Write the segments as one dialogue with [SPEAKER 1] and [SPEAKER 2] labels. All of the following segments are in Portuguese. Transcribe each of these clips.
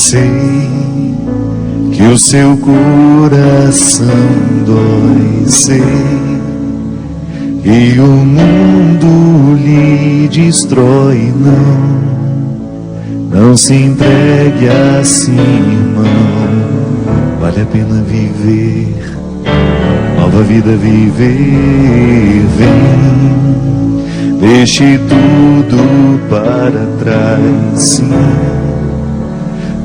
[SPEAKER 1] Sei que o seu coração dói, sei que o mundo lhe destrói. Não se entregue assim, irmão. Vale a pena viver, nova vida viver. Vem, deixe tudo para trás, sim.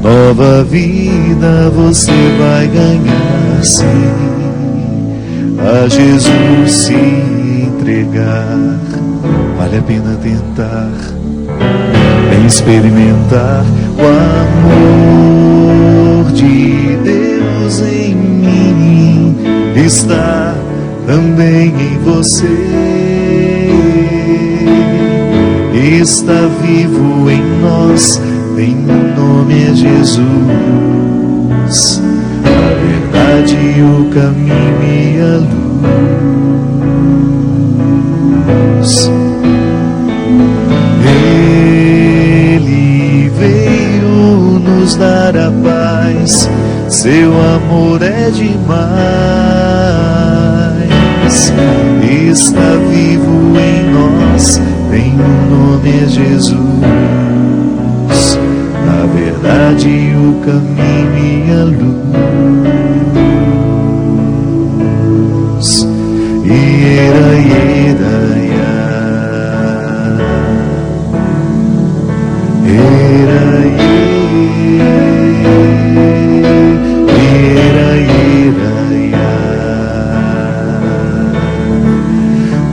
[SPEAKER 1] Nova vida você vai ganhar, sim. A Jesus se entregar, vale a pena tentar. Vem experimentar o amor de Deus em mim. Está também em você. Está vivo em nós. Em nome é Jesus, a verdade, o caminho e a luz. Ele veio nos dar a paz, seu amor é demais. Está vivo em nós, em nome é Jesus. A verdade, o caminho e a luz. Iera, iera, iera, iera, iera,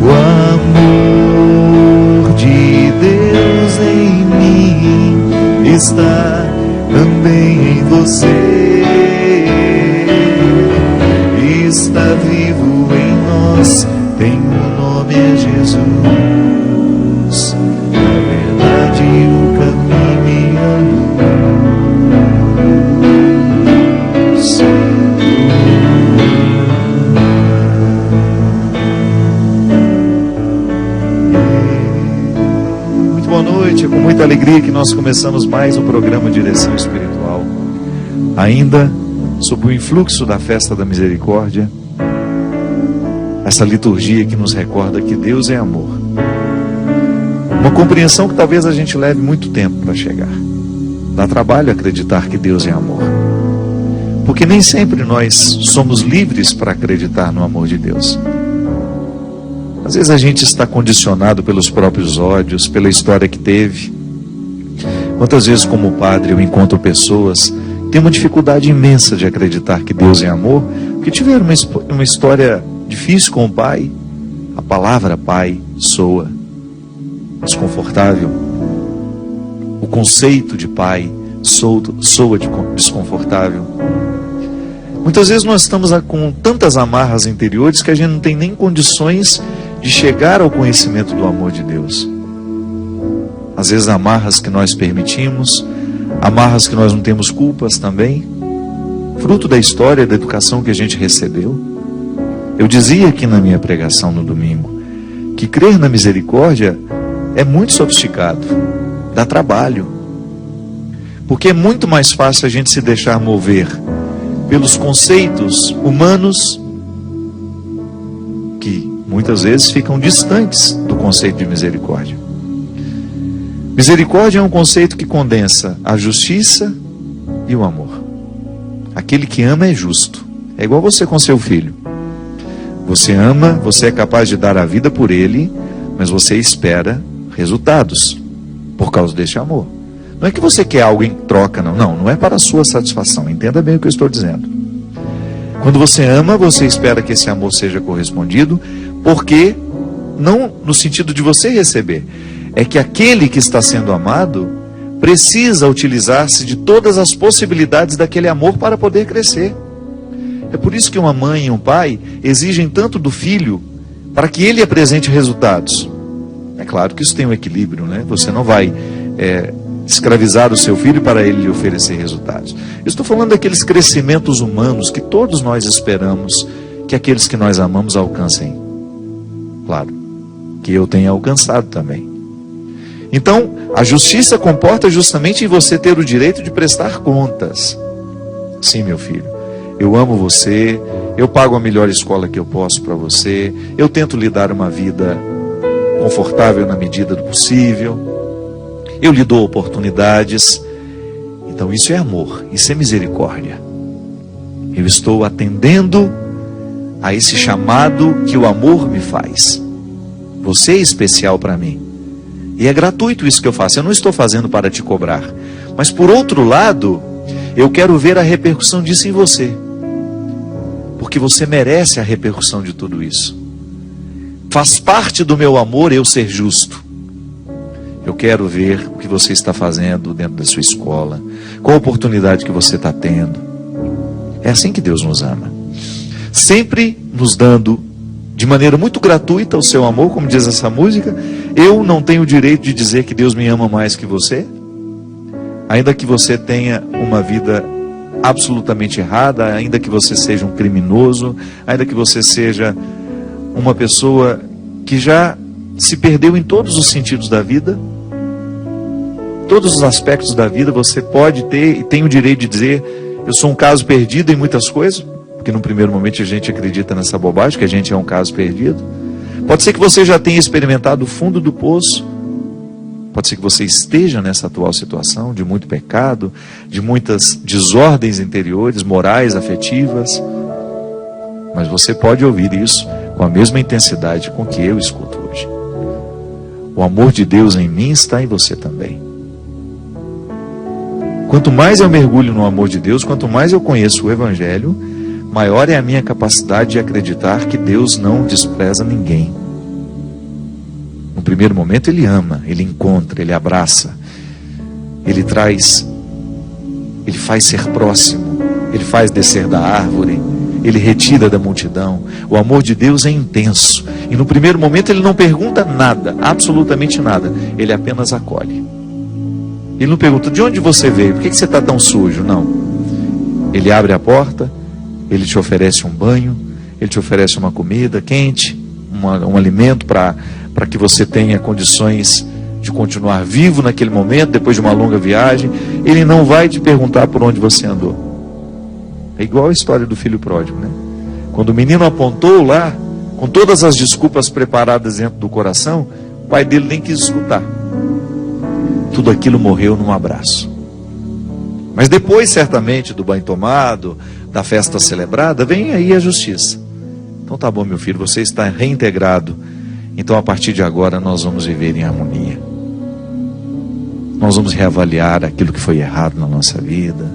[SPEAKER 1] o amor de Deus em mim está também em você. Está vivo em nós, tem o nome é Jesus. A verdade, o caminho e a luz. Muito boa noite, é com muita alegria que nós começamos mais um programa Direção Espiritual, ainda sob o influxo da Festa da Misericórdia, essa liturgia que nos recorda que Deus é amor. Uma compreensão que talvez a gente leve muito tempo para chegar. Dá trabalho acreditar que Deus é amor, porque nem sempre nós somos livres para acreditar no amor de Deus. Às vezes a gente está condicionado pelos próprios ódios, pela história que teve. Quantas vezes como padre eu encontro pessoas que têm uma dificuldade imensa de acreditar que Deus é amor, porque tiveram uma história difícil com o pai. A palavra pai soa desconfortável. O conceito de pai soa desconfortável. Muitas vezes nós estamos com tantas amarras interiores que a gente não tem nem condições de chegar ao conhecimento do amor de Deus. Às vezes amarras que nós permitimos, amarras que nós não temos culpas também, fruto da história, da educação que a gente recebeu. Eu dizia aqui na minha pregação no domingo, que crer na misericórdia é muito sofisticado, dá trabalho, porque é muito mais fácil a gente se deixar mover pelos conceitos humanos, que muitas vezes ficam distantes do conceito de misericórdia. Misericórdia é um conceito que condensa a justiça e o amor. Aquele que ama é justo. É igual você com seu filho. Você ama, você é capaz de dar a vida por ele, mas você espera resultados por causa deste amor. Não é que você quer algo em troca, não. Não é para a sua satisfação. Entenda bem o que eu estou dizendo. Quando você ama, você espera que esse amor seja correspondido, porque não no sentido de você receber. É que aquele que está sendo amado precisa utilizar-se de todas as possibilidades daquele amor para poder crescer. É por isso que uma mãe e um pai exigem tanto do filho para que ele apresente resultados. É claro que isso tem um equilíbrio, né? Você não vai escravizar o seu filho para ele lhe oferecer resultados. Eu estou falando daqueles crescimentos humanos que todos nós esperamos que aqueles que nós amamos alcancem. Claro, que eu tenha alcançado também. Então, a justiça comporta justamente em você ter o direito de prestar contas. Sim, meu filho, eu amo você, eu pago a melhor escola que eu posso para você, eu tento lhe dar uma vida confortável na medida do possível, eu lhe dou oportunidades. Então isso é amor, isso é misericórdia. Eu estou atendendo a esse chamado que o amor me faz. Você é especial para mim. E é gratuito isso que eu faço, eu não estou fazendo para te cobrar. Mas por outro lado, eu quero ver a repercussão disso em você. Porque você merece a repercussão de tudo isso. Faz parte do meu amor eu ser justo. Eu quero ver o que você está fazendo dentro da sua escola, qual a oportunidade que você está tendo. É assim que Deus nos ama. Sempre nos dando de maneira muito gratuita o seu amor, como diz essa música. Eu não tenho o direito de dizer que Deus me ama mais que você, ainda que você tenha uma vida absolutamente errada, ainda que você seja um criminoso, ainda que você seja uma pessoa que já se perdeu em todos os sentidos da vida, todos os aspectos da vida. Você pode ter e tem o direito de dizer: eu sou um caso perdido em muitas coisas, porque no primeiro momento a gente acredita nessa bobagem, que a gente é um caso perdido. Pode ser que você já tenha experimentado o fundo do poço, pode ser que você esteja nessa atual situação de muito pecado, de muitas desordens interiores, morais, afetivas, mas você pode ouvir isso com a mesma intensidade com que eu escuto hoje. O amor de Deus em mim está em você também. Quanto mais eu mergulho no amor de Deus, quanto mais eu conheço o Evangelho, maior é a minha capacidade de acreditar que Deus não despreza ninguém. No primeiro momento Ele ama, Ele encontra, Ele abraça, Ele traz, Ele faz ser próximo, Ele faz descer da árvore, Ele retira da multidão. O amor de Deus é intenso. E no primeiro momento Ele não pergunta nada, absolutamente nada. Ele apenas acolhe. Ele não pergunta: de onde você veio? Por que você está tão sujo? Não. Ele abre a porta, Ele te oferece um banho, Ele te oferece uma comida quente, um alimento para que você tenha condições de continuar vivo naquele momento, depois de uma longa viagem. Ele não vai te perguntar por onde você andou. É igual a história do filho pródigo, né? Quando o menino apontou lá, com todas as desculpas preparadas dentro do coração, o pai dele nem quis escutar. Tudo aquilo morreu num abraço. Mas depois, certamente, do banho tomado, da festa celebrada, vem aí a justiça. Então tá bom, meu filho, você está reintegrado. Então a partir de agora nós vamos viver em harmonia. Nós vamos reavaliar aquilo que foi errado na nossa vida.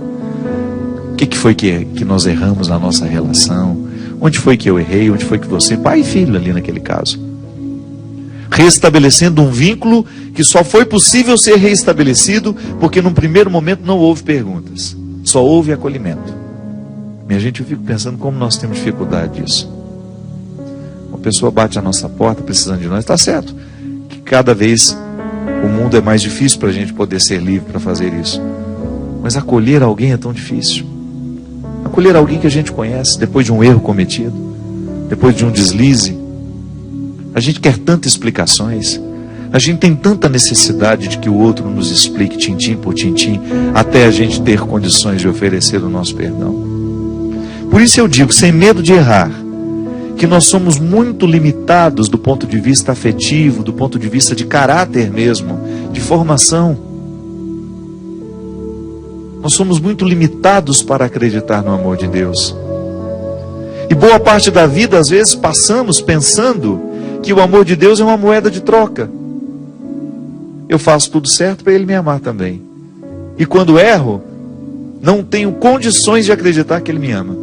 [SPEAKER 1] O que foi que nós erramos na nossa relação? Onde foi que eu errei? Onde foi que você, pai e filho ali naquele caso? Restabelecendo um vínculo que só foi possível ser reestabelecido porque num primeiro momento não houve perguntas, só houve acolhimento. Minha gente, eu fico pensando como nós temos dificuldade disso. Uma pessoa bate a nossa porta precisando de nós, está certo que cada vez o mundo é mais difícil para a gente poder ser livre para fazer isso, mas acolher alguém é tão difícil. Acolher alguém que a gente conhece depois de um erro cometido, depois de um deslize. A gente quer tantas explicações, a gente tem tanta necessidade de que o outro nos explique tintim por tintim, até a gente ter condições de oferecer o nosso perdão. Por isso eu digo, sem medo de errar, que nós somos muito limitados do ponto de vista afetivo, do ponto de vista de caráter mesmo, de formação. Nós somos muito limitados para acreditar no amor de Deus. E boa parte da vida, às vezes, passamos pensando que o amor de Deus é uma moeda de troca. Eu faço tudo certo para Ele me amar também. E quando erro, não tenho condições de acreditar que Ele me ama.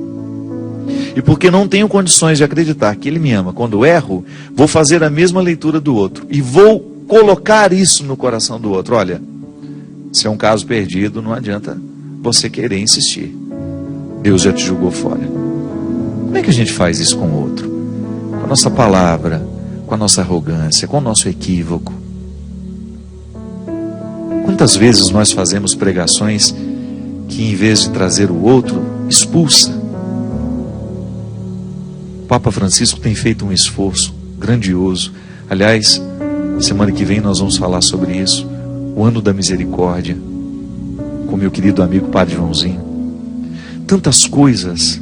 [SPEAKER 1] E porque não tenho condições de acreditar que Ele me ama, quando erro, vou fazer a mesma leitura do outro. E vou colocar isso no coração do outro. Olha, se é um caso perdido, não adianta você querer insistir. Deus já te julgou fora. Como é que a gente faz isso com o outro? Com a nossa palavra, com a nossa arrogância, com o nosso equívoco. Quantas vezes nós fazemos pregações que, em vez de trazer o outro, expulsa? O Papa Francisco tem feito um esforço grandioso. Aliás, Semana que vem nós vamos falar sobre isso, o ano da misericórdia, com meu querido amigo Padre Joãozinho. Tantas coisas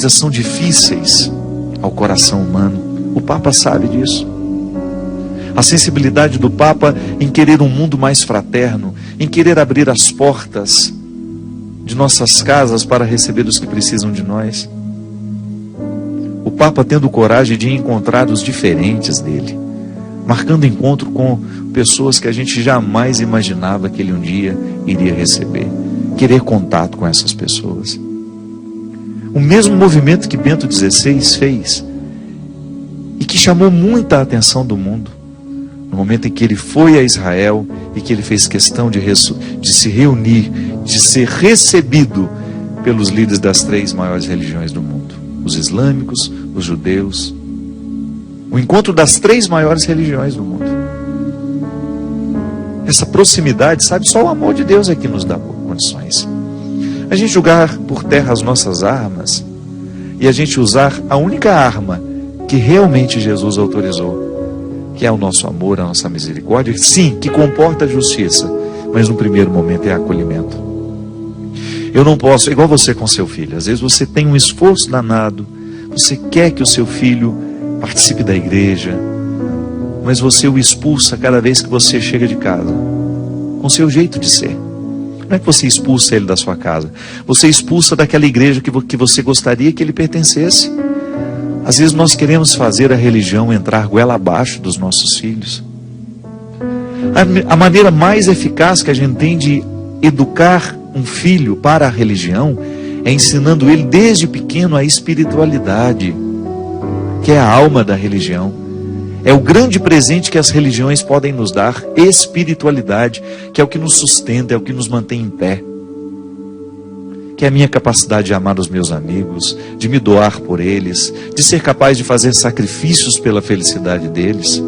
[SPEAKER 1] são difíceis ao coração humano. O Papa sabe disso. A sensibilidade do Papa em querer um mundo mais fraterno, em querer abrir as portas de nossas casas para receber os que precisam de nós. O Papa tendo coragem de encontrar os diferentes dele, marcando encontro com pessoas que a gente jamais imaginava que ele um dia iria receber, querer contato com essas pessoas. O mesmo movimento que Bento XVI fez e que chamou muita atenção do mundo, no momento em que ele foi a Israel e que ele fez questão de se reunir, de ser recebido pelos líderes das 3 maiores religiões do mundo, os islâmicos, os judeus, o encontro das 3 maiores religiões do mundo. Essa proximidade, sabe, só o amor de Deus é que nos dá condições. A gente jogar por terra as nossas armas e a gente usar a única arma que realmente Jesus autorizou, que é o nosso amor, a nossa misericórdia, sim, que comporta a justiça, mas no primeiro momento é acolhimento. Eu não posso, igual você com seu filho, às vezes você tem um esforço danado, você quer que o seu filho participe da igreja, mas você o expulsa cada vez que você chega de casa, com seu jeito de ser. Não é que você expulsa ele da sua casa, você expulsa daquela igreja que você gostaria que ele pertencesse. Às vezes nós queremos fazer a religião entrar goela abaixo dos nossos filhos. A maneira mais eficaz que a gente tem de educar um filho para a religião é ensinando ele desde pequeno a espiritualidade, que é a alma da religião. É o grande presente que as religiões podem nos dar, espiritualidade, que é o que nos sustenta, é o que nos mantém em pé. Que é a minha capacidade de amar os meus amigos, de me doar por eles, de ser capaz de fazer sacrifícios pela felicidade deles,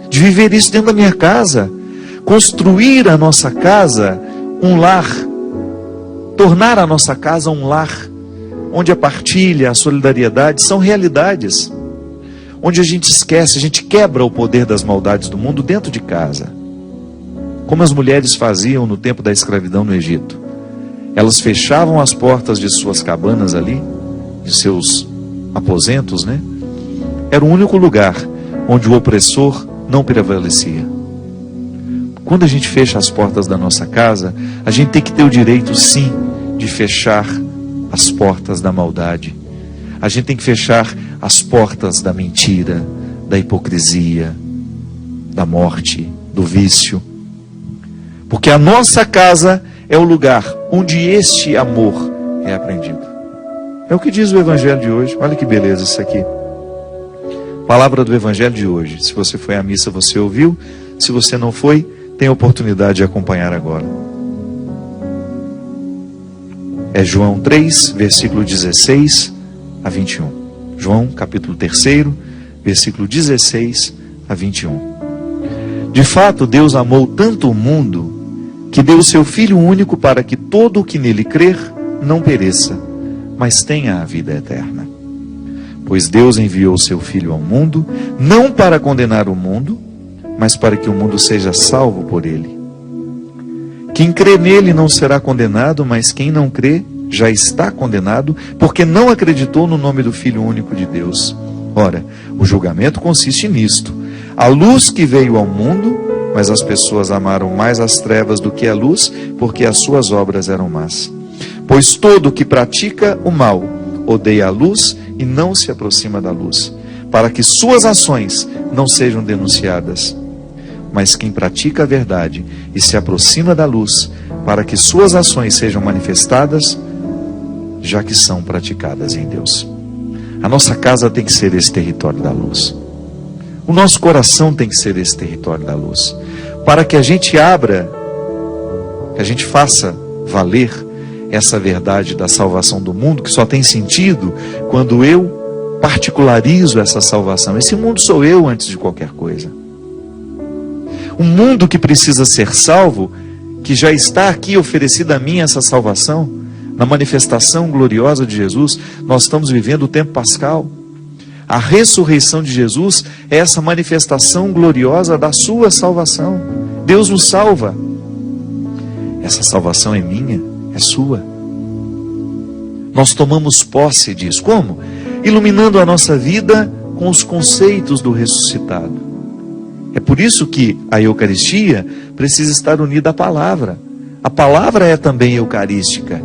[SPEAKER 1] de viver isso dentro da minha casa, construir a nossa casa um lar, tornar a nossa casa um lar, onde a partilha, a solidariedade são realidades, onde a gente esquece, a gente quebra o poder das maldades do mundo dentro de casa, como as mulheres faziam no tempo da escravidão no Egito. Elas fechavam as portas de suas cabanas ali, de seus aposentos, né? Era o único lugar onde o opressor não prevalecia. Quando a gente fecha as portas da nossa casa, a gente tem que ter o direito, sim, de fechar as portas da maldade. A gente tem que fechar as portas da mentira, da hipocrisia, da morte, do vício. Porque a nossa casa é o lugar onde este amor é aprendido. É o que diz o Evangelho de hoje. Olha que beleza isso aqui. Palavra do Evangelho de hoje. Se você foi à missa, você ouviu. Se você não foi, tem a oportunidade de acompanhar agora. É João 3, versículo 16 a 21. João, capítulo 3, versículo 16 a 21. De fato, Deus amou tanto o mundo que deu o seu Filho único para que todo o que nele crer não pereça, mas tenha a vida eterna. Pois Deus enviou o seu Filho ao mundo, não para condenar o mundo, mas para que o mundo seja salvo por ele. Quem crê nele não será condenado, mas quem não crê já está condenado, porque não acreditou no nome do Filho único de Deus. Ora, o julgamento consiste nisto: a luz que veio ao mundo, mas as pessoas amaram mais as trevas do que a luz, porque as suas obras eram más. Pois todo que pratica o mal odeia a luz e não se aproxima da luz, para que suas ações não sejam denunciadas. Mas quem pratica a verdade e se aproxima da luz, para que suas ações sejam manifestadas, já que são praticadas em Deus. A nossa casa tem que ser esse território da luz. O nosso coração tem que ser esse território da luz, para que a gente abra, que a gente faça valer essa verdade da salvação do mundo, que só tem sentido quando eu particularizo essa salvação. Esse mundo sou eu antes de qualquer coisa. Um mundo que precisa ser salvo, que já está aqui oferecida a mim essa salvação, na manifestação gloriosa de Jesus. Nós estamos vivendo o tempo pascal, A ressurreição de Jesus é essa manifestação gloriosa da sua salvação. Deus nos salva. Essa salvação é minha, é sua. Nós tomamos posse disso. Como? Iluminando a nossa vida com os conceitos do ressuscitado. É por isso que a Eucaristia precisa estar unida à palavra. A palavra é também eucarística.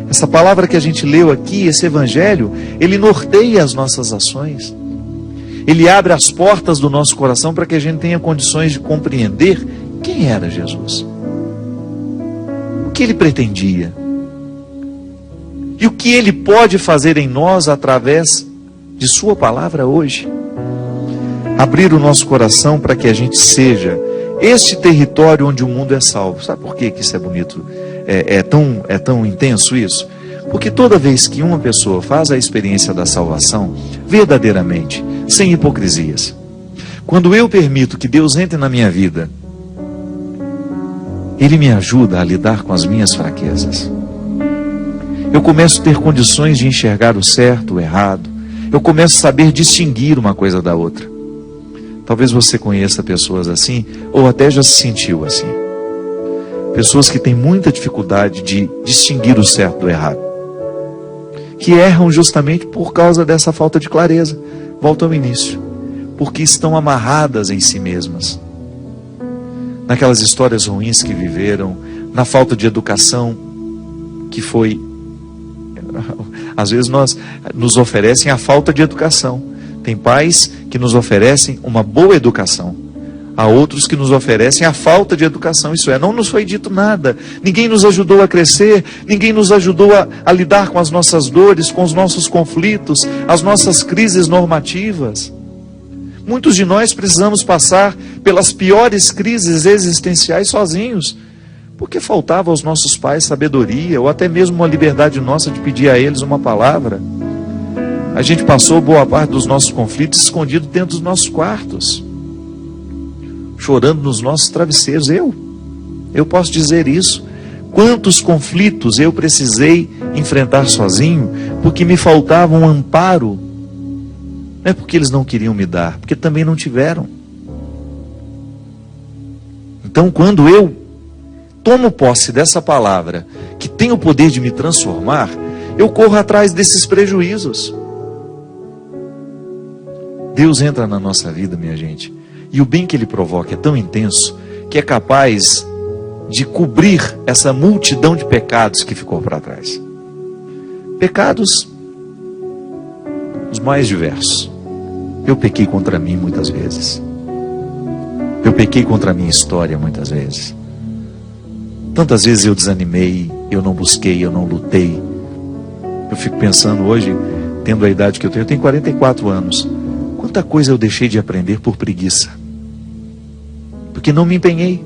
[SPEAKER 1] Essa palavra que a gente leu aqui, esse evangelho, ele norteia as nossas ações. Ele abre as portas do nosso coração para que a gente tenha condições de compreender quem era Jesus. O que ele pretendia. E o que ele pode fazer em nós através de sua palavra hoje. Abrir o nosso coração para que a gente seja este território onde o mundo é salvo. Sabe por que isso é bonito? É tão intenso isso? Porque toda vez que uma pessoa faz a experiência da salvação, verdadeiramente, sem hipocrisias, quando eu permito que Deus entre na minha vida, Ele me ajuda a lidar com as minhas fraquezas. Eu começo a ter condições de enxergar o certo, o errado. Eu começo a saber distinguir uma coisa da outra. Talvez você conheça pessoas assim, ou até já se sentiu assim. Pessoas que têm muita dificuldade de distinguir o certo do errado. Que erram justamente por causa dessa falta de clareza. Volto ao início. Porque estão amarradas em si mesmas. Naquelas histórias ruins que viveram, na falta de educação que foi... Às vezes nos oferecem a falta de educação. Tem pais que nos oferecem uma boa educação. Há outros que nos oferecem a falta de educação. Isso é, não nos foi dito nada. Ninguém nos ajudou a crescer. Ninguém nos ajudou a lidar com as nossas dores, com os nossos conflitos, as nossas crises normativas. Muitos de nós precisamos passar pelas piores crises existenciais sozinhos. Porque faltava aos nossos pais sabedoria, ou até mesmo uma liberdade nossa de pedir a eles uma palavra. A gente passou boa parte dos nossos conflitos escondido dentro dos nossos quartos, chorando nos nossos travesseiros. Eu posso dizer isso. Quantos conflitos eu precisei enfrentar sozinho, porque me faltava um amparo. Não é porque eles não queriam me dar, porque também não tiveram. Então, quando eu tomo posse dessa palavra, que tem o poder de me transformar, eu corro atrás desses prejuízos. Deus entra na nossa vida, minha gente, e o bem que Ele provoca é tão intenso, que é capaz de cobrir essa multidão de pecados que ficou para trás. Pecados os mais diversos. Eu pequei contra mim muitas vezes. Eu pequei contra a minha história muitas vezes. Tantas vezes eu desanimei, eu não busquei, eu não lutei. Eu fico pensando hoje, tendo a idade que eu tenho 44 anos. Quanta coisa eu deixei de aprender por preguiça. Porque não me empenhei.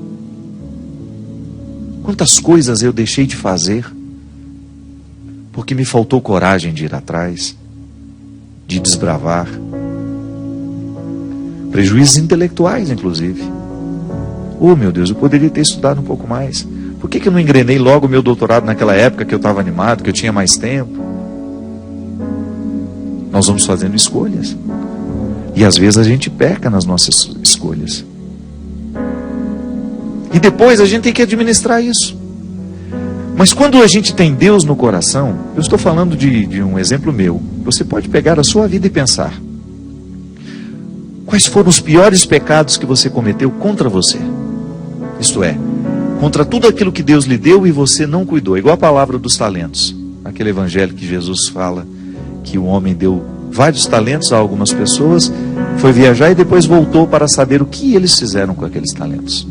[SPEAKER 1] Quantas coisas eu deixei de fazer porque me faltou coragem de ir atrás, de desbravar. Prejuízos intelectuais, inclusive. Oh, meu Deus, eu poderia ter estudado um pouco mais. Por que eu não engrenei logo o meu doutorado naquela época que eu estava animado, que eu tinha mais tempo? Nós vamos fazendo escolhas. E às vezes a gente peca nas nossas escolhas. E depois a gente tem que administrar isso. Mas quando a gente tem Deus no coração, eu estou falando de um exemplo meu. Você pode pegar a sua vida e pensar. Quais foram os piores pecados que você cometeu contra você? Isto é, contra tudo aquilo que Deus lhe deu e você não cuidou. Igual a palavra dos talentos. Aquele evangelho que Jesus fala que o homem deu vários talentos a algumas pessoas, foi viajar e depois voltou para saber o que eles fizeram com aqueles talentos.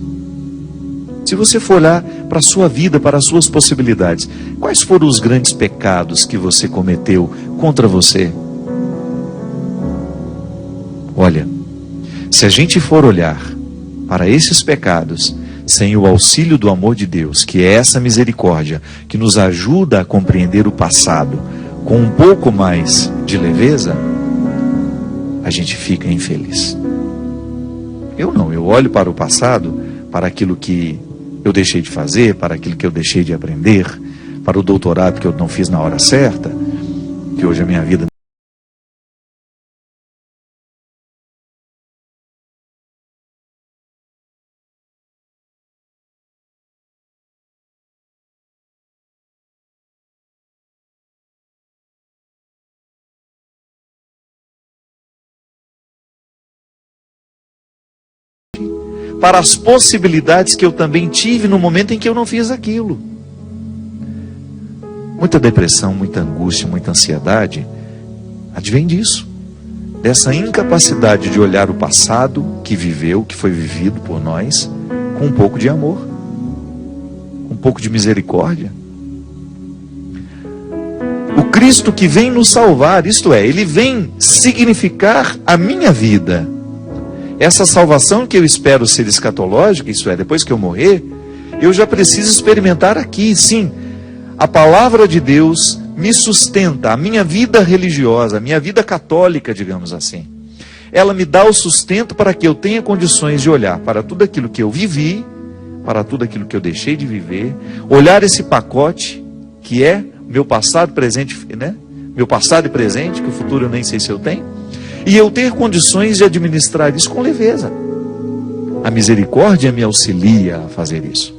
[SPEAKER 1] Se você for olhar para a sua vida, para as suas possibilidades, quais foram os grandes pecados que você cometeu contra você? Olha, se a gente for olhar para esses pecados, sem o auxílio do amor de Deus, que é essa misericórdia, que nos ajuda a compreender o passado com um pouco mais de leveza, a gente fica infeliz. Eu não, eu olho para o passado, para aquilo que eu deixei de fazer, para aquilo que eu deixei de aprender, para o doutorado que eu não fiz na hora certa, que hoje a minha vida para as possibilidades que eu também tive no momento em que eu não fiz aquilo. Muita depressão, muita angústia, muita ansiedade advém disso, dessa incapacidade de olhar o passado que viveu, que foi vivido por nós, com um pouco de amor, um pouco de misericórdia. O Cristo que vem nos salvar, isto é, Ele vem significar a minha vida. Essa salvação que eu espero ser escatológica, isto é, depois que eu morrer, eu já preciso experimentar aqui, sim. A palavra de Deus me sustenta, a minha vida religiosa, a minha vida católica, digamos assim. Ela me dá o sustento para que eu tenha condições de olhar para tudo aquilo que eu vivi, para tudo aquilo que eu deixei de viver, olhar esse pacote que é meu passado, presente, né? Meu passado e presente, que o futuro eu nem sei se eu tenho, e eu ter condições de administrar isso com leveza. A misericórdia me auxilia a fazer isso.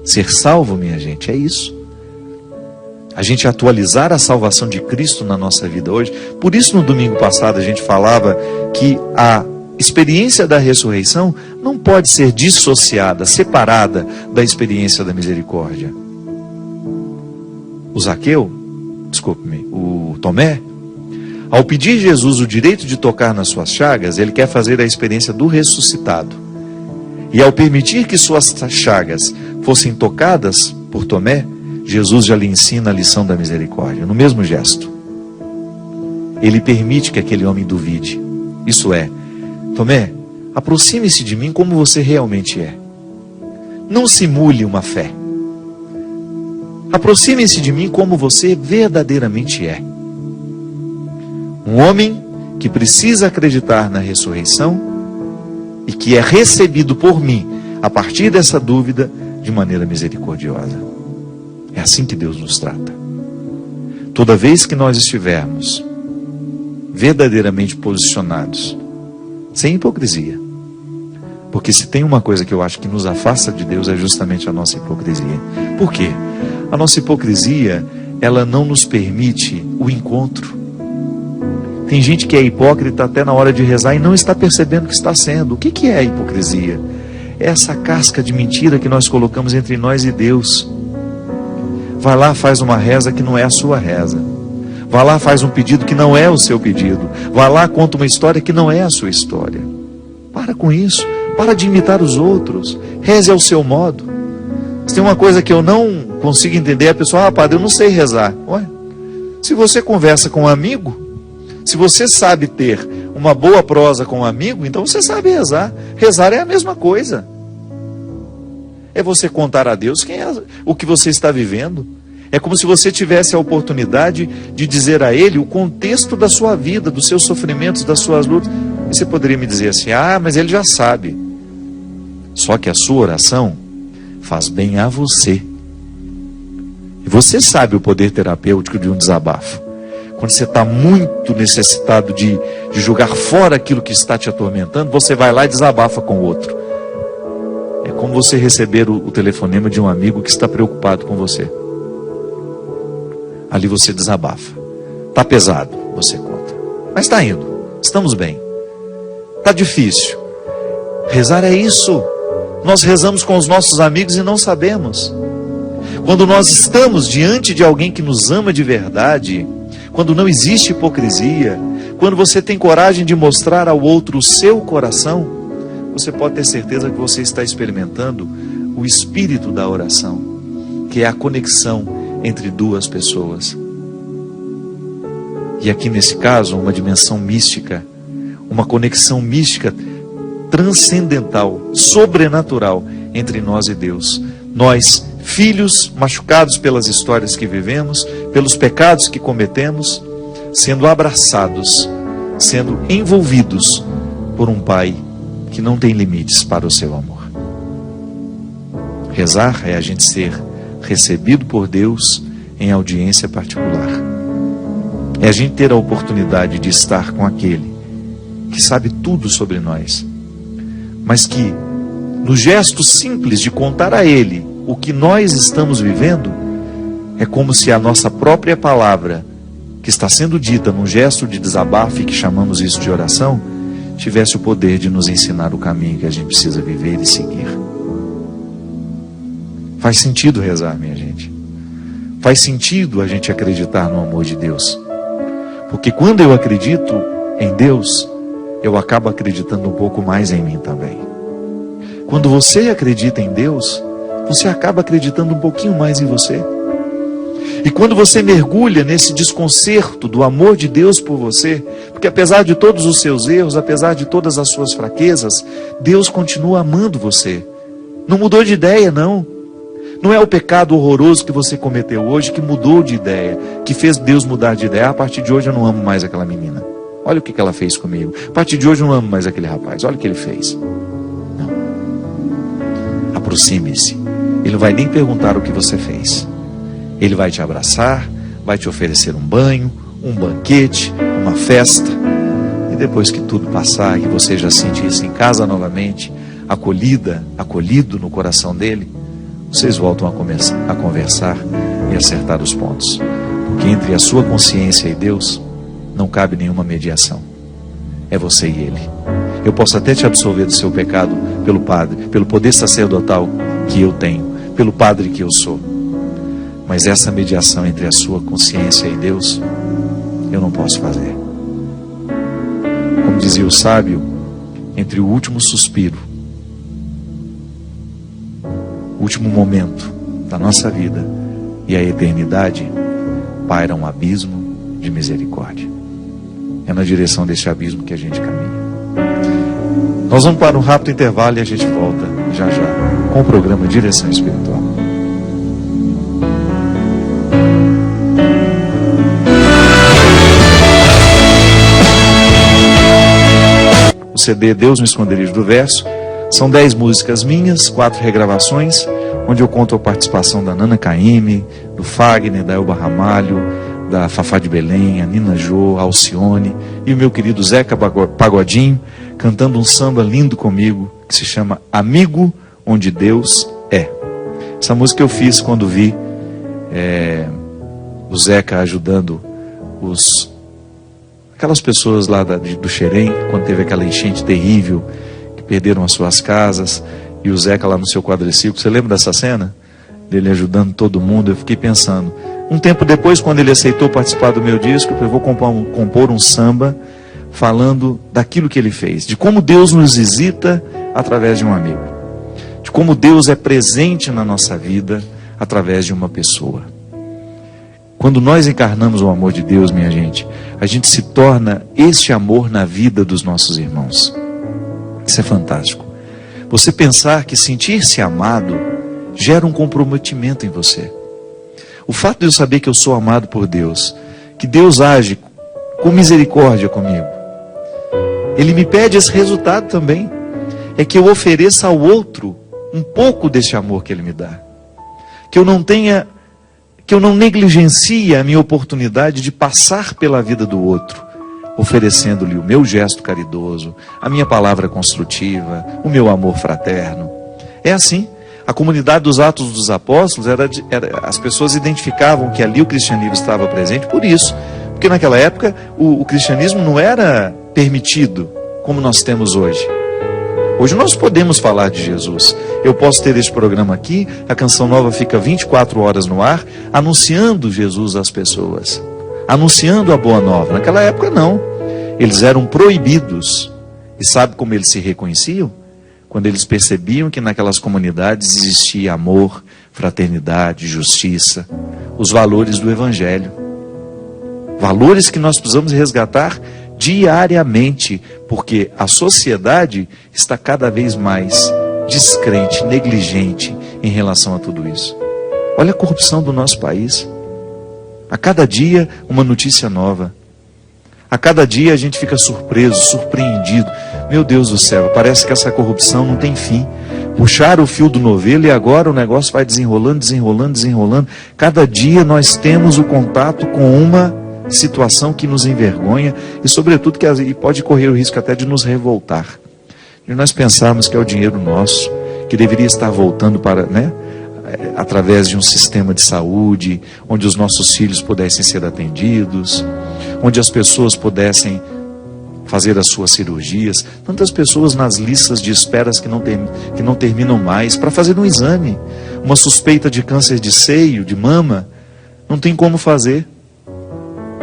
[SPEAKER 1] Ser salvo, minha gente, é isso. A gente atualizar a salvação de Cristo na nossa vida hoje. Por isso, no domingo passado, a gente falava que a experiência da ressurreição não pode ser dissociada, separada da experiência da misericórdia. O Tomé, ao pedir Jesus o direito de tocar nas suas chagas, ele quer fazer a experiência do ressuscitado. E ao permitir que suas chagas fossem tocadas por Tomé, Jesus já lhe ensina a lição da misericórdia, no mesmo gesto. Ele permite que aquele homem duvide. Isso é, Tomé, aproxime-se de mim como você realmente é. Não simule uma fé. Aproxime-se de mim como você verdadeiramente é. Um homem que precisa acreditar na ressurreição e que é recebido por mim, a partir dessa dúvida, de maneira misericordiosa. É assim que Deus nos trata. Toda vez que nós estivermos verdadeiramente posicionados, sem hipocrisia, porque se tem uma coisa que eu acho que nos afasta de Deus é justamente a nossa hipocrisia. Por quê? A nossa hipocrisia, ela não nos permite o encontro. Tem gente que é hipócrita até na hora de rezar e não está percebendo que está sendo. O que é a hipocrisia? É essa casca de mentira que nós colocamos entre nós e Deus. Vai lá, faz uma reza que não é a sua reza. Vai lá, faz um pedido que não é o seu pedido. Vai lá, conta uma história que não é a sua história. Para com isso. Para de imitar os outros. Reze ao seu modo. Se tem uma coisa que eu não consigo entender, a pessoa, padre, eu não sei rezar. Ué, se você conversa com um amigo, se você sabe ter uma boa prosa com um amigo, então você sabe rezar. Rezar é a mesma coisa. É você contar a Deus o que você está vivendo. É como se você tivesse a oportunidade de dizer a Ele o contexto da sua vida, dos seus sofrimentos, das suas lutas. E você poderia me dizer assim, mas Ele já sabe. Só que a sua oração faz bem a você. E você sabe o poder terapêutico de um desabafo. Quando você está muito necessitado de jogar fora aquilo que está te atormentando, você vai lá e desabafa com o outro. É como você receber o telefonema de um amigo que está preocupado com você. Ali você desabafa. Está pesado, você conta. Mas está indo, estamos bem. Está difícil. Rezar é isso. Nós rezamos com os nossos amigos e não sabemos. Quando nós estamos diante de alguém que nos ama de verdade, quando não existe hipocrisia, quando você tem coragem de mostrar ao outro o seu coração, você pode ter certeza que você está experimentando o espírito da oração, que é a conexão entre duas pessoas. E aqui nesse caso, uma dimensão mística, uma conexão mística transcendental, sobrenatural entre nós e Deus. Nós, filhos machucados pelas histórias que vivemos, pelos pecados que cometemos, sendo abraçados, sendo envolvidos por um Pai que não tem limites para o seu amor. Rezar é a gente ser recebido por Deus em audiência particular. É a gente ter a oportunidade de estar com aquele que sabe tudo sobre nós, mas que, no gesto simples de contar a Ele o que nós estamos vivendo, é como se a nossa própria palavra, que está sendo dita num gesto de desabafo, e que chamamos isso de oração, tivesse o poder de nos ensinar o caminho que a gente precisa viver e seguir. Faz sentido rezar, minha gente. Faz sentido a gente acreditar no amor de Deus. Porque quando eu acredito em Deus, eu acabo acreditando um pouco mais em mim também. Quando você acredita em Deus, você acaba acreditando um pouquinho mais em você. E quando você mergulha nesse desconcerto do amor de Deus por você, porque apesar de todos os seus erros, apesar de todas as suas fraquezas, Deus continua amando você. Não mudou de ideia, não. Não é o pecado horroroso que você cometeu hoje que mudou de ideia, que fez Deus mudar de ideia. A partir de hoje eu não amo mais aquela menina. Olha o que ela fez comigo. A partir de hoje eu não amo mais aquele rapaz. Olha o que ele fez. Não. Aproxime-se. Ele não vai nem perguntar o que você fez. Ele vai te abraçar, vai te oferecer um banho, um banquete, uma festa. E depois que tudo passar e você já sentir-se em casa novamente, acolhido no coração dele, vocês voltam a conversar e acertar os pontos. Porque entre a sua consciência e Deus, não cabe nenhuma mediação. É você e ele. Eu posso até te absolver do seu pecado pelo Padre, pelo poder sacerdotal que eu tenho, pelo Padre que eu sou. Mas essa mediação entre a sua consciência e Deus, eu não posso fazer. Como dizia o sábio, entre o último suspiro, o último momento da nossa vida e a eternidade, paira um abismo de misericórdia. É na direção desse abismo que a gente caminha. Nós vamos para um rápido intervalo e a gente volta já com o programa Direção Espiritual. O CD Deus no Esconderijo do Verso são 10 músicas minhas, 4 regravações, onde eu conto a participação da Nana Caymmi, do Fagner, da Elba Ramalho, da Fafá de Belém, a Nina Jô, a Alcione e o meu querido Zeca Pagodinho, cantando um samba lindo comigo, que se chama Amigo Onde Deus É. Essa música eu fiz quando vi o Zeca ajudando aquelas pessoas lá do Xerém, quando teve aquela enchente terrível, que perderam as suas casas, e o Zeca lá no seu quadriciclo. Você lembra dessa cena? Dele ajudando todo mundo. Eu fiquei pensando, um tempo depois, quando ele aceitou participar do meu disco, eu vou compor um samba falando daquilo que ele fez, de como Deus nos visita através de um amigo, de como Deus é presente na nossa vida através de uma pessoa. Quando nós encarnamos o amor de Deus, minha gente, a gente se torna este amor na vida dos nossos irmãos. Isso é fantástico. Você pensar que sentir-se amado gera um comprometimento em você. O fato de eu saber que eu sou amado por Deus, que Deus age com misericórdia comigo, Ele me pede esse resultado também. É que eu ofereça ao outro um pouco desse amor que Ele me dá. Que eu não negligencie a minha oportunidade de passar pela vida do outro, oferecendo-lhe o meu gesto caridoso, a minha palavra construtiva, o meu amor fraterno. É assim. A comunidade dos Atos dos Apóstolos, as pessoas identificavam que ali o cristianismo estava presente por isso. Porque naquela época o cristianismo não era permitido como nós temos hoje. Hoje nós podemos falar de Jesus. Eu posso ter este programa aqui, a Canção Nova fica 24 horas no ar, anunciando Jesus às pessoas, anunciando a boa nova. Naquela época não, eles eram proibidos. E sabe como eles se reconheciam? Quando eles percebiam que naquelas comunidades existia amor, fraternidade, justiça, os valores do Evangelho. Valores que nós precisamos resgatar diariamente, porque a sociedade está cada vez mais descrente, negligente em relação a tudo isso. Olha a corrupção do nosso país. A cada dia uma notícia nova. A cada dia a gente fica surpreso, surpreendido. Meu Deus do céu, parece que essa corrupção não tem fim. Puxaram o fio do novelo e agora o negócio vai desenrolando, desenrolando, desenrolando. Cada dia nós temos o contato com uma situação que nos envergonha e sobretudo que pode correr o risco até de nos revoltar. E nós pensarmos que é o dinheiro nosso, que deveria estar voltando para, através de um sistema de saúde, onde os nossos filhos pudessem ser atendidos, onde as pessoas pudessem fazer as suas cirurgias, tantas pessoas nas listas de esperas que não terminam mais, para fazer um exame, uma suspeita de câncer de seio, de mama, não tem como fazer,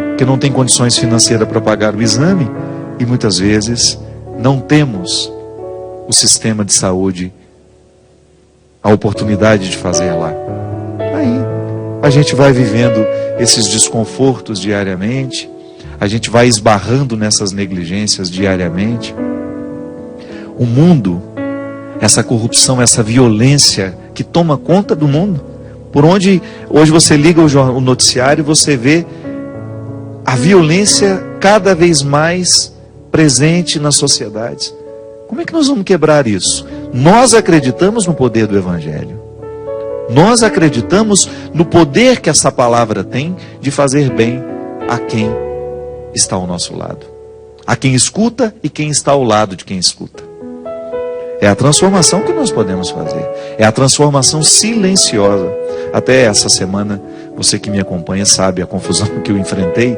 [SPEAKER 1] porque não tem condições financeiras para pagar o exame, e muitas vezes não temos o sistema de saúde, a oportunidade de fazer lá. Aí a gente vai vivendo esses desconfortos diariamente, a gente vai esbarrando nessas negligências diariamente. O mundo, essa corrupção, essa violência que toma conta do mundo, por onde hoje você liga o noticiário, você vê a violência cada vez mais presente nas sociedades. Como é que nós vamos quebrar isso? Nós acreditamos no poder do Evangelho. Nós acreditamos no poder que essa palavra tem de fazer bem a quem está ao nosso lado, a quem escuta e quem está ao lado de quem escuta. É a transformação que nós podemos fazer, é a transformação silenciosa. Até essa semana, você que me acompanha sabe a confusão que eu enfrentei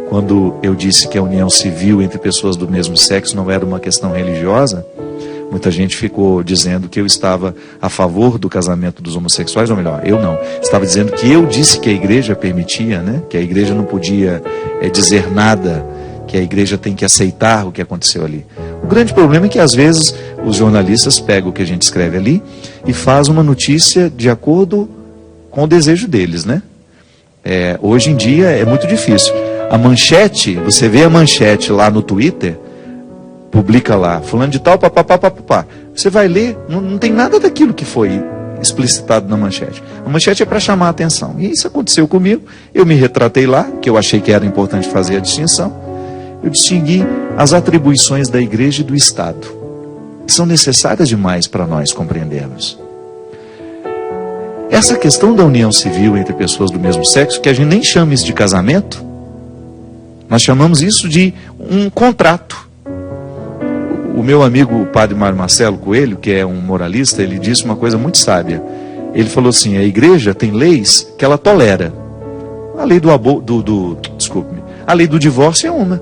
[SPEAKER 1] quando eu disse que a união civil entre pessoas do mesmo sexo não era uma questão religiosa. Muita gente ficou dizendo que eu estava a favor do casamento dos homossexuais, ou melhor, eu não. Estava dizendo que eu disse que a igreja permitia, né? Que a igreja não podia dizer nada, que a igreja tem que aceitar o que aconteceu ali. O grande problema é que às vezes os jornalistas pegam o que a gente escreve ali e faz uma notícia de acordo com o desejo deles, né? Hoje em dia é muito difícil. A manchete, você vê a manchete lá no Twitter, publica lá, fulano de tal, papapá. Você vai ler, não tem nada daquilo que foi explicitado na manchete. A manchete é para chamar a atenção. E isso aconteceu comigo. Eu me retratei lá, que eu achei que era importante fazer a distinção. Eu distingui as atribuições da igreja e do Estado, que são necessárias demais para nós compreendermos. Essa questão da união civil entre pessoas do mesmo sexo, que a gente nem chama isso de casamento, nós chamamos isso de um contrato. O meu amigo, o padre Mário Marcelo Coelho, que é um moralista, ele disse uma coisa muito sábia. Ele falou assim: a igreja tem leis que ela tolera. A lei a lei do divórcio é uma.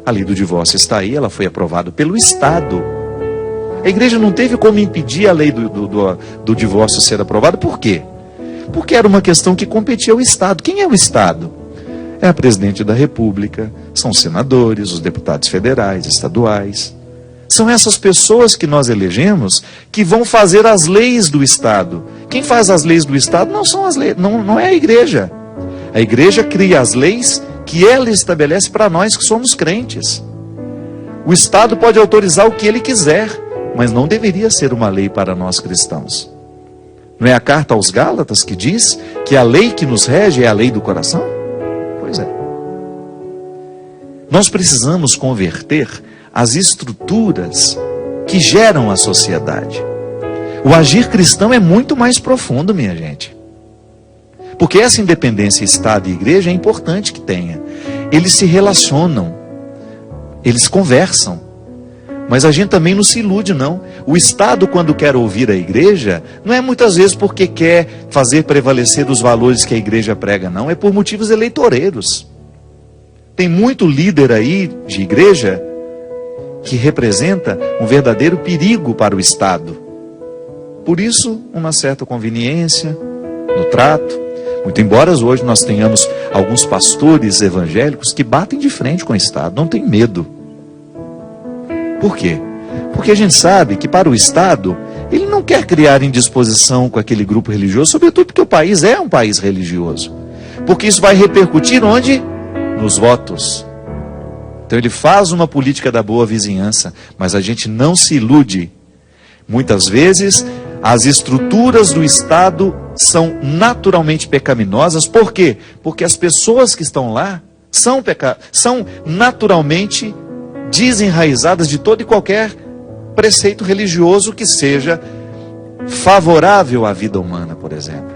[SPEAKER 1] A lei do divórcio está aí, ela foi aprovada pelo Estado. A igreja não teve como impedir a lei do divórcio ser aprovada. Por quê? Porque era uma questão que competia ao Estado. Quem é o Estado? É a presidente da República, são os senadores, os deputados federais, estaduais. São essas pessoas que nós elegemos que vão fazer as leis do Estado. Quem faz as leis do Estado não são as leis, não é a igreja. A igreja cria as leis que ela estabelece para nós que somos crentes. O Estado pode autorizar o que ele quiser, mas não deveria ser uma lei para nós cristãos. Não é a carta aos Gálatas que diz que a lei que nos rege é a lei do coração? Pois é. Nós precisamos converter as estruturas que geram a sociedade. O agir cristão é muito mais profundo, minha gente. Porque essa independência Estado e igreja é importante que tenha. Eles se relacionam, eles conversam. Mas a gente também não se ilude, não. O Estado, quando quer ouvir a igreja, não é muitas vezes porque quer fazer prevalecer os valores que a igreja prega, não. É por motivos eleitoreiros. Tem muito líder aí de igreja que representa um verdadeiro perigo para o Estado. Por isso, uma certa conveniência no trato. Muito embora hoje nós tenhamos alguns pastores evangélicos que batem de frente com o Estado, não tem medo. Por quê? Porque a gente sabe que para o Estado, ele não quer criar indisposição com aquele grupo religioso, sobretudo porque o país é um país religioso. Porque isso vai repercutir onde? Nos votos. Então ele faz uma política da boa vizinhança, mas a gente não se ilude. Muitas vezes, as estruturas do Estado são naturalmente pecaminosas. Por quê? Porque as pessoas que estão lá são naturalmente desenraizadas de todo e qualquer preceito religioso que seja favorável à vida humana, por exemplo.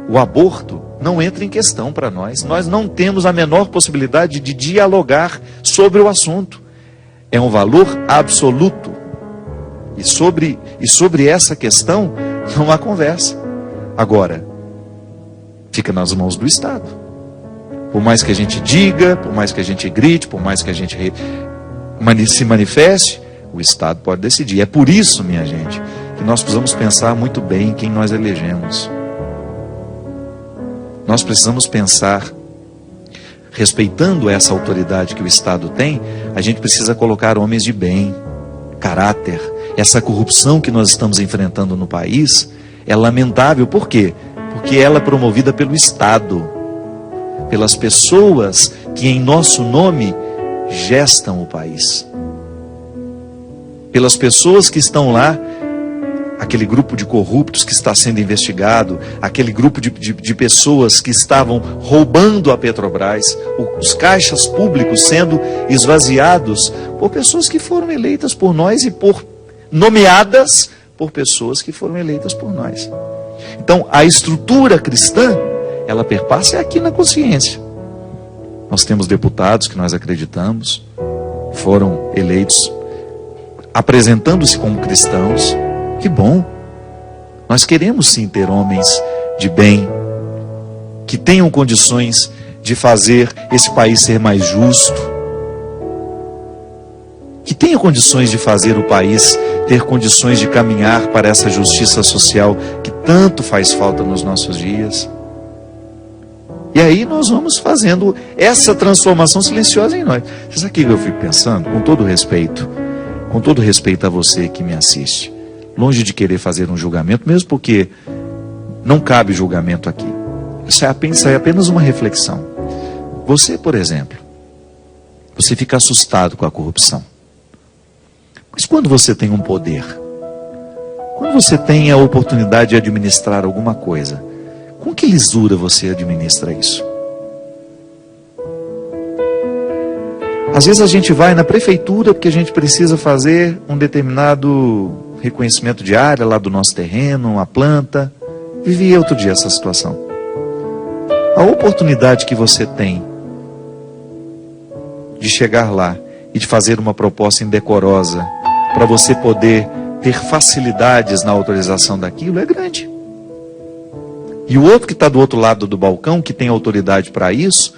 [SPEAKER 1] O aborto não entra em questão para nós. Nós não temos a menor possibilidade de dialogar sobre o assunto. É um valor absoluto. E sobre essa questão não há conversa. Agora, fica nas mãos do Estado. Por mais que a gente diga, por mais que a gente grite, por mais que a gente se manifeste, o Estado pode decidir. É por isso, minha gente, que nós precisamos pensar muito bem em quem nós elegemos. Nós precisamos pensar, respeitando essa autoridade que o Estado tem, a gente precisa colocar homens de bem, caráter. Essa corrupção que nós estamos enfrentando no país é lamentável. Por quê? Porque ela é promovida pelo Estado, pelas pessoas que em nosso nome gestam o país, pelas pessoas que estão lá, aquele grupo de corruptos que está sendo investigado, aquele grupo de pessoas que estavam roubando a Petrobras, os caixas públicos sendo esvaziados por pessoas que foram eleitas por nós e nomeadas por pessoas que foram eleitas por nós. Então, a estrutura cristã, ela perpassa aqui na consciência. Nós temos deputados que nós acreditamos, foram eleitos apresentando-se como cristãos. Que bom. Nós queremos sim ter homens de bem, que tenham condições de fazer esse país ser mais justo, que tenham condições de fazer o país ter condições de caminhar para essa justiça social que tanto faz falta nos nossos dias. E aí nós vamos fazendo essa transformação silenciosa em nós. Você sabe o que eu fico pensando? Com todo respeito a você que me assiste, longe de querer fazer um julgamento, mesmo porque não cabe julgamento aqui. Isso é apenas uma reflexão. Você, por exemplo, você fica assustado com a corrupção. Mas quando você tem um poder, quando você tem a oportunidade de administrar alguma coisa, com que lisura você administra isso? Às vezes a gente vai na prefeitura porque a gente precisa fazer um determinado reconhecimento de área lá do nosso terreno, uma planta. Vivi outro dia essa situação. A oportunidade que você tem de chegar lá e de fazer uma proposta indecorosa para você poder ter facilidades na autorização daquilo é grande. E o outro que está do outro lado do balcão, que tem autoridade para isso,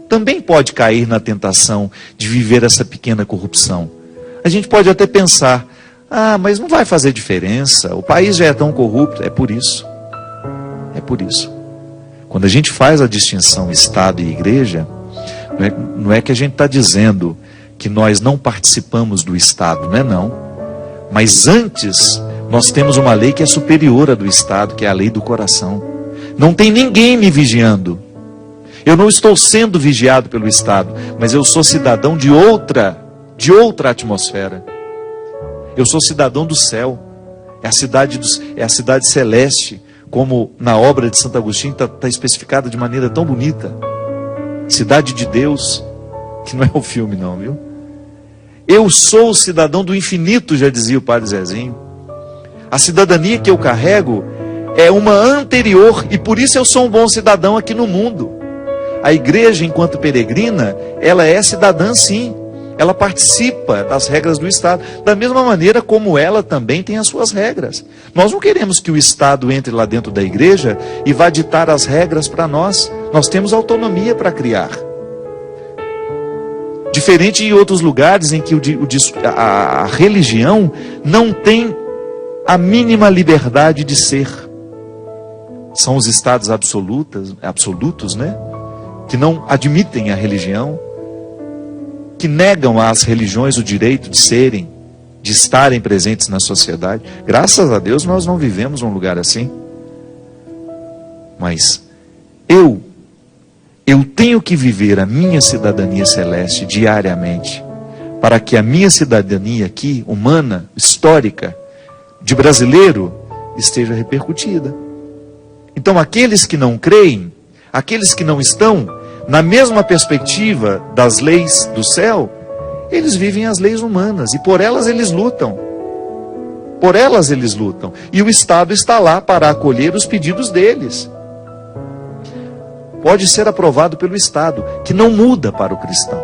[SPEAKER 1] também pode cair na tentação de viver essa pequena corrupção. A gente pode até pensar, mas não vai fazer diferença, o país já é tão corrupto. É por isso. É por isso. Quando a gente faz a distinção Estado e Igreja, não é que a gente está dizendo que nós não participamos do Estado, não é não. Mas antes, nós temos uma lei que é superior à do Estado, que é a lei do coração. Não tem ninguém me vigiando. Eu não estou sendo vigiado pelo Estado, mas eu sou cidadão de outra atmosfera. Eu sou cidadão do céu. É a cidade celeste, como na obra de Santo Agostinho está especificada de maneira tão bonita. Cidade de Deus, que não é o filme não, viu? Eu sou o cidadão do infinito, já dizia o padre Zezinho. A cidadania que eu carrego é uma anterior, e por isso eu sou um bom cidadão aqui no mundo. A igreja, enquanto peregrina, ela é cidadã sim. Ela participa das regras do Estado, da mesma maneira como ela também tem as suas regras. Nós não queremos que o Estado entre lá dentro da igreja e vá ditar as regras para nós. Nós temos autonomia para criar. Diferente de outros lugares em que a religião não tem a mínima liberdade de ser. São os estados absolutos, né? Que não admitem a religião, que negam às religiões o direito de serem, de estarem presentes na sociedade. Graças a Deus nós não vivemos num lugar assim. Mas eu tenho que viver a minha cidadania celeste diariamente, para que a minha cidadania aqui, humana, histórica, de brasileiro, esteja repercutida. Então aqueles que não creem, aqueles que não estão na mesma perspectiva das leis do céu, eles vivem as leis humanas e por elas eles lutam. Por elas eles lutam. E o Estado está lá para acolher os pedidos deles. Pode ser aprovado pelo Estado, que não muda para o cristão.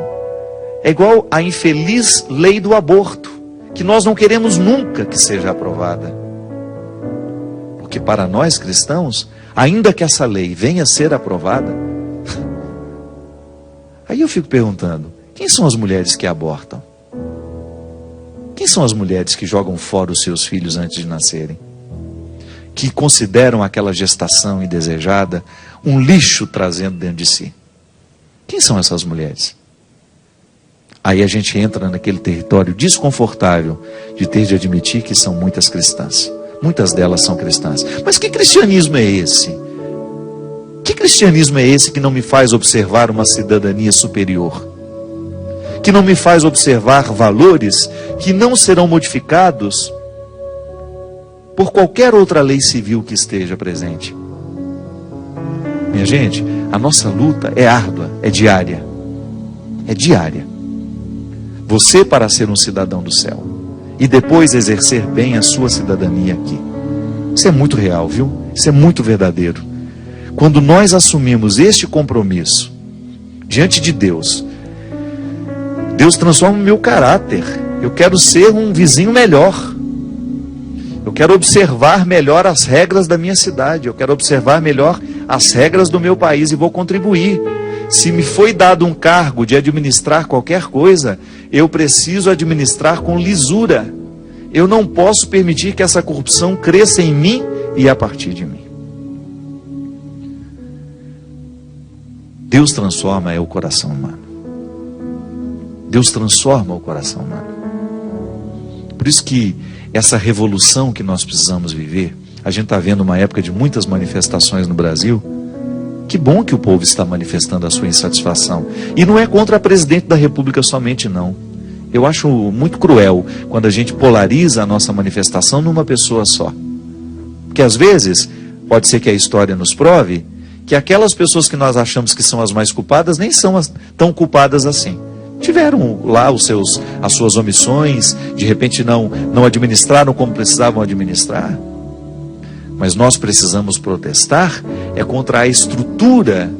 [SPEAKER 1] É igual a infeliz lei do aborto, que nós não queremos nunca que seja aprovada. Porque para nós cristãos, ainda que essa lei venha a ser aprovada, Aí eu fico perguntando, quem são as mulheres que abortam? Quem são as mulheres que jogam fora os seus filhos antes de nascerem? Que consideram aquela gestação indesejada um lixo trazendo dentro de si? Quem são essas mulheres? Aí a gente entra naquele território desconfortável de ter de admitir que são muitas cristãs. Muitas delas são cristãs. Mas que cristianismo é esse? Que cristianismo é esse que não me faz observar uma cidadania superior? Que não me faz observar valores que não serão modificados por qualquer outra lei civil que esteja presente? Minha gente, a nossa luta é árdua, é diária. É diária. Você para ser um cidadão do céu e depois exercer bem a sua cidadania aqui. Isso é muito real, viu? Isso é muito verdadeiro. Quando nós assumimos este compromisso diante de Deus, Deus transforma o meu caráter. Eu quero ser um vizinho melhor. Eu quero observar melhor as regras da minha cidade. Eu quero observar melhor as regras do meu país e vou contribuir. Se me foi dado um cargo de administrar qualquer coisa, eu preciso administrar com lisura. Eu não posso permitir que essa corrupção cresça em mim e a partir de mim. Deus transforma o coração humano. Deus transforma o coração humano. Por isso que essa revolução que nós precisamos viver, a gente está vendo uma época de muitas manifestações no Brasil. Que bom que o povo está manifestando a sua insatisfação. E não é contra a presidente da República somente, não. Eu acho muito cruel quando a gente polariza a nossa manifestação numa pessoa só. Porque às vezes, pode ser que a história nos prove que aquelas pessoas que nós achamos que são as mais culpadas, nem são tão culpadas assim. Tiveram lá as suas omissões, de repente não administraram como precisavam administrar. Mas nós precisamos protestar contra a estrutura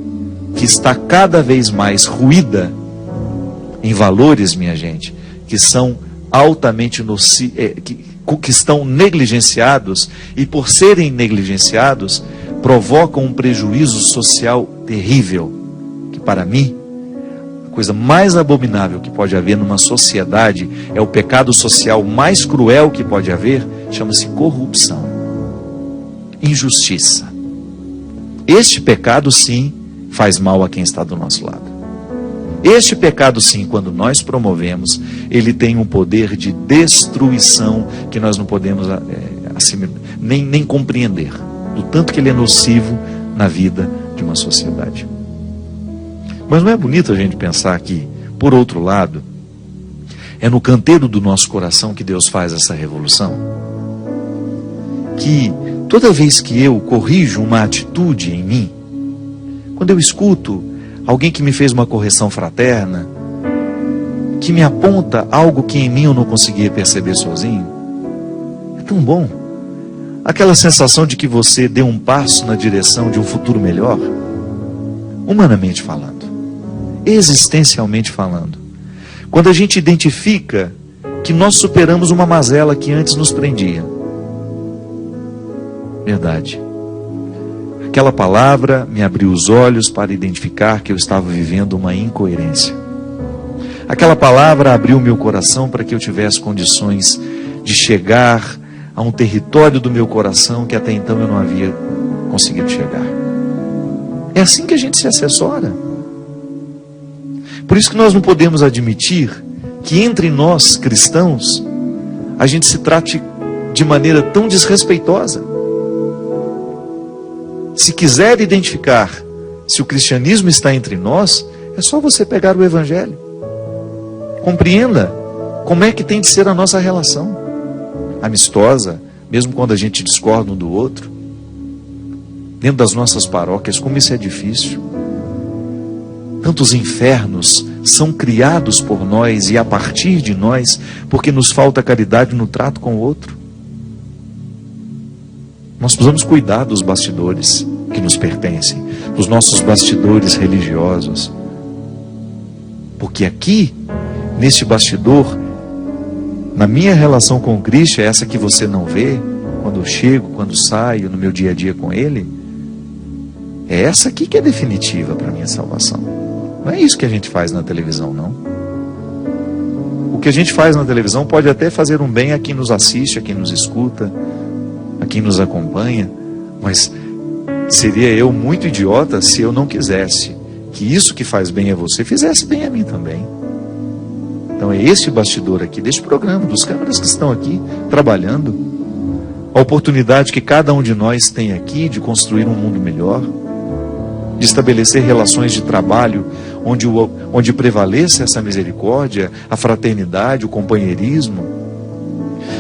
[SPEAKER 1] que está cada vez mais ruída em valores, minha gente, que são altamente que estão negligenciados, e por serem negligenciados, provocam um prejuízo social terrível, que para mim, a coisa mais abominável que pode haver numa sociedade, é o pecado social mais cruel que pode haver, chama-se corrupção, injustiça. Este pecado sim faz mal a quem está do nosso lado. Este pecado sim, quando nós promovemos, ele tem um poder de destruição que nós não podemos nem compreender, do tanto que ele é nocivo na vida de uma sociedade. Mas não é bonito a gente pensar que, por outro lado, é no canteiro do nosso coração que Deus faz essa revolução? Que toda vez que eu corrijo uma atitude em mim, quando eu escuto alguém que me fez uma correção fraterna, que me aponta algo que em mim eu não conseguia perceber sozinho, é tão bom. Aquela sensação de que você deu um passo na direção de um futuro melhor, humanamente falando, existencialmente falando. Quando a gente identifica que nós superamos uma mazela que antes nos prendia. Verdade. Aquela palavra me abriu os olhos para identificar que eu estava vivendo uma incoerência. Aquela palavra abriu meu coração para que eu tivesse condições de chegar a um território do meu coração que até então eu não havia conseguido chegar. É assim que a gente se assessora. Por isso que nós não podemos admitir que entre nós, cristãos, a gente se trate de maneira tão desrespeitosa. Se quiser identificar se o cristianismo está entre nós, é só você pegar o Evangelho. Compreenda como é que tem de ser a nossa relação. Amistosa, mesmo quando a gente discorda um do outro. Dentro das nossas paróquias, como isso é difícil. Tantos infernos são criados por nós e a partir de nós, porque nos falta caridade no trato com o outro. Nós precisamos cuidar dos bastidores que nos pertencem, dos nossos bastidores religiosos. Porque aqui, neste bastidor, na minha relação com Cristo, é essa que você não vê, quando eu chego, quando saio, no meu dia a dia com Ele, é essa aqui que é definitiva para a minha salvação. Não é isso que a gente faz na televisão, não. O que a gente faz na televisão pode até fazer um bem a quem nos assiste, a quem nos escuta, a quem nos acompanha, mas seria eu muito idiota se eu não quisesse que isso que faz bem a você fizesse bem a mim também. Então é esse bastidor aqui deste programa, dos câmeras que estão aqui trabalhando, a oportunidade que cada um de nós tem aqui de construir um mundo melhor, de estabelecer relações de trabalho onde prevaleça essa misericórdia, a fraternidade, o companheirismo.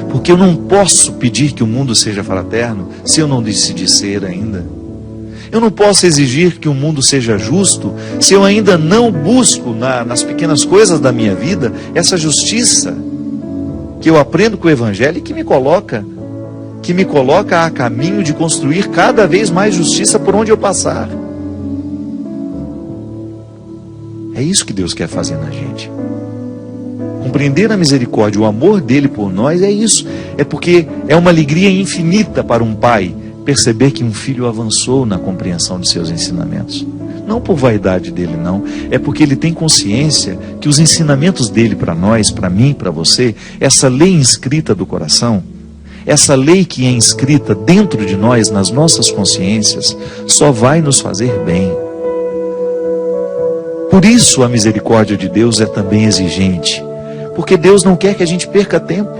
[SPEAKER 1] Porque eu não posso pedir que o mundo seja fraterno se eu não decidir ser ainda. Eu não posso exigir que o mundo seja justo se eu ainda não busco nas pequenas coisas da minha vida essa justiça que eu aprendo com o Evangelho e que me coloca a caminho de construir cada vez mais justiça por onde eu passar. É isso que Deus quer fazer na gente. Compreender a misericórdia, o amor dele por nós é isso. É porque é uma alegria infinita para um pai perceber que um filho avançou na compreensão de seus ensinamentos. Não por vaidade dele, não. É porque ele tem consciência que os ensinamentos dele para nós, para mim, para você, essa lei inscrita do coração, essa lei que é inscrita dentro de nós, nas nossas consciências, só vai nos fazer bem. Por isso a misericórdia de Deus é também exigente, porque Deus não quer que a gente perca tempo.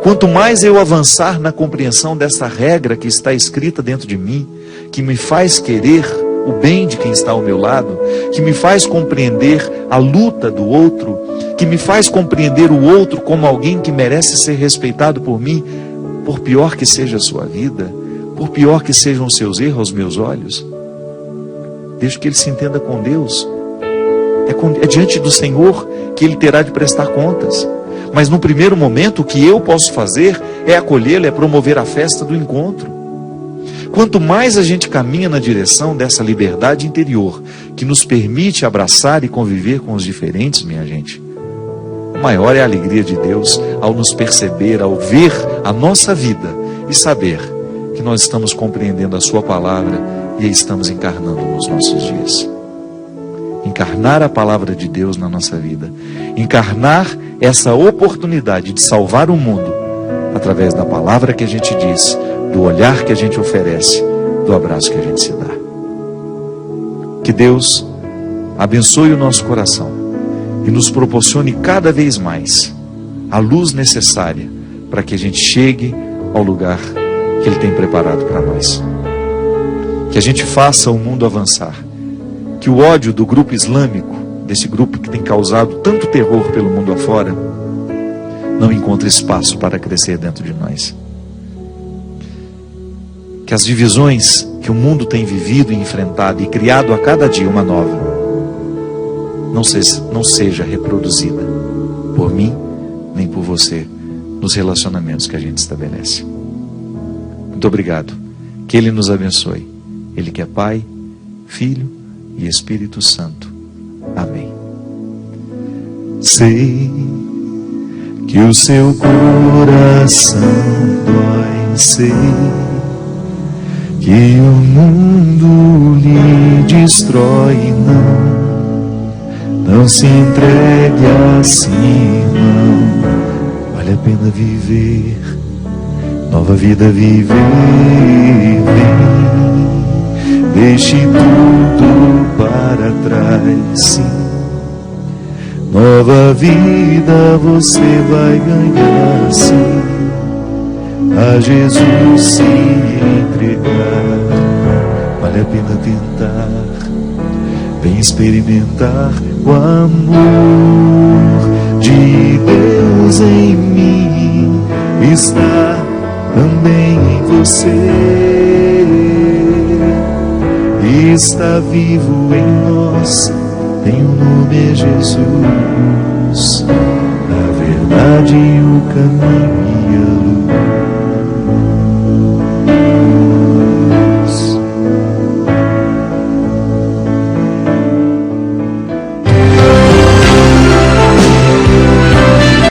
[SPEAKER 1] Quanto mais eu avançar na compreensão dessa regra que está escrita dentro de mim, que me faz querer o bem de quem está ao meu lado, que me faz compreender a luta do outro, que me faz compreender o outro como alguém que merece ser respeitado por mim, por pior que seja a sua vida, por pior que sejam os seus erros aos meus olhos, desde que ele se entenda com Deus. É diante do Senhor que ele terá de prestar contas. Mas no primeiro momento, o que eu posso fazer é acolhê-lo, é promover a festa do encontro. Quanto mais a gente caminha na direção dessa liberdade interior, que nos permite abraçar e conviver com os diferentes, minha gente, maior é a alegria de Deus ao nos perceber, ao ver a nossa vida e saber que nós estamos compreendendo a sua palavra e a estamos encarnando nos nossos dias. Encarnar a palavra de Deus na nossa vida, encarnar essa oportunidade de salvar o mundo através da palavra que a gente diz, do olhar que a gente oferece, do abraço que a gente se dá. Que Deus abençoe o nosso coração e nos proporcione cada vez mais a luz necessária para que a gente chegue ao lugar que Ele tem preparado para nós. Que a gente faça o mundo avançar. Que o ódio do grupo islâmico, desse grupo que tem causado tanto terror pelo mundo afora, não encontre espaço para crescer dentro de nós. Que as divisões que o mundo tem vivido e enfrentado e criado a cada dia uma nova, não seja reproduzida por mim, nem por você, nos relacionamentos que a gente estabelece. Muito obrigado. Que Ele nos abençoe. Ele que é Pai, Filho e Espírito Santo. Amém. Sei que o seu coração dói, sei que o mundo lhe destrói, não se entregue assim, não. Vale a pena viver, nova vida viver, vem, deixe tudo para trás, sim. Nova vida você vai ganhar, sim. A Jesus se entregar, vale a pena tentar. Vem experimentar o amor de Deus em mim, está também em você. Está vivo em nós, tem o nome é Jesus, a verdade, o caminho e a luz.